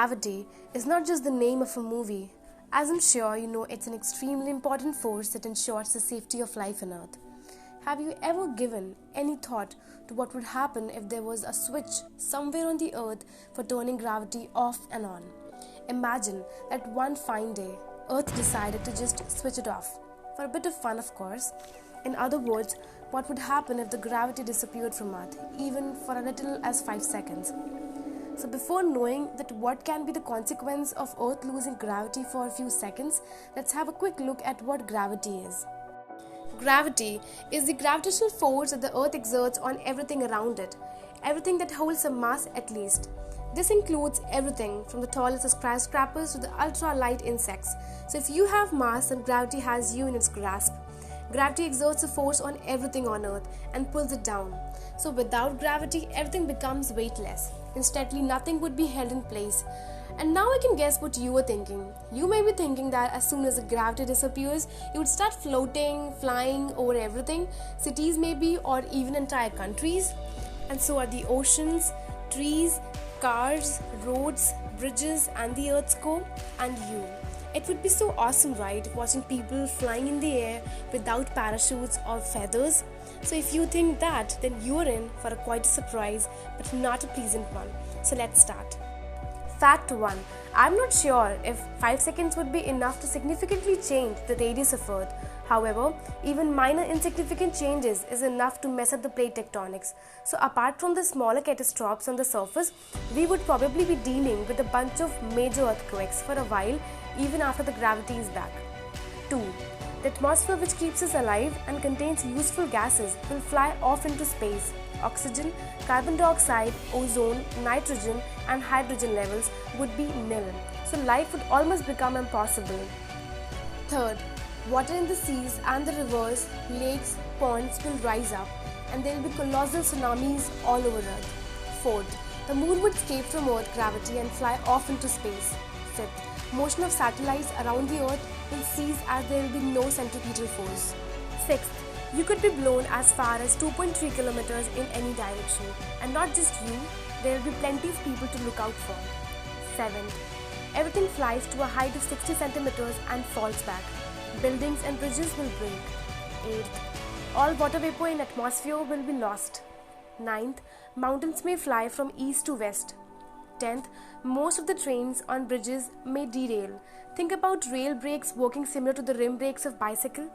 Gravity is not just the name of a movie. As I'm sure you know, it's an extremely important force that ensures the safety of life on Earth. Have you ever given any thought to what would happen if there was a switch somewhere on the Earth for turning gravity off and on? Imagine that one fine day, Earth decided to just switch it off. For a bit of fun, of course. In other words, what would happen if the gravity disappeared from Earth, even for a little as 5 seconds? So before knowing that what can be the consequence of Earth losing gravity for a few seconds, let's have a quick look at what gravity is. Gravity is the gravitational force that the Earth exerts on everything around it, everything that holds a mass at least. This includes everything from the tallest skyscrapers to the ultra-light insects. So if you have mass, then gravity has you in its grasp. Gravity exerts a force on everything on Earth and pulls it down. So without gravity, everything becomes weightless. Instantly, nothing would be held in place. And now I can guess what you were thinking. You may be thinking that as soon as the gravity disappears, you would start floating, flying over everything, cities maybe, or even entire countries. And so are the oceans, trees, cars, roads, bridges, and the Earth's core, and you. It would be so awesome, right? Watching people flying in the air without parachutes or feathers. So if you think that, then you're in for quite a surprise, but not a pleasant one. So let's start. Fact 1. I'm not sure if 5 seconds would be enough to significantly change the radius of Earth. However, even minor insignificant changes is enough to mess up the plate tectonics. So apart from the smaller catastrophes on the surface, we would probably be dealing with a bunch of major earthquakes for a while, even after the gravity is back. 2. The atmosphere, which keeps us alive and contains useful gases, will fly off into space. Oxygen, carbon dioxide, ozone, nitrogen and hydrogen levels would be nil. So life would almost become impossible. 3rd, water in the seas and the rivers, lakes, ponds will rise up and there will be colossal tsunamis all over Earth. 4th, the moon would escape from Earth gravity and fly off into space. 5th, motion of satellites around the Earth will cease as there will be no centripetal force. 6th, you could be blown as far as 2.3 kilometers in any direction, and not just you, there will be plenty of people to look out for. 7th, everything flies to a height of 60 centimeters and falls back. Buildings and bridges will break. 8th, all water vapor in atmosphere will be lost. 9th, mountains may fly from east to west. 10th, most of the trains on bridges may derail. Think about rail brakes working similar to the rim brakes of bicycle.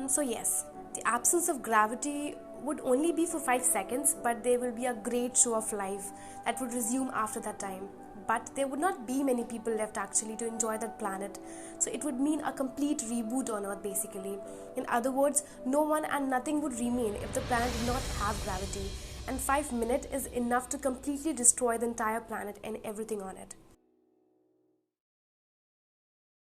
So yes, the absence of gravity would only be for 5 seconds, but there will be a great show of life that would resume after that time. But there would not be many people left actually to enjoy that planet. So it would mean a complete reboot on Earth basically. In other words, no one and nothing would remain if the planet did not have gravity. And 5 minutes is enough to completely destroy the entire planet and everything on it.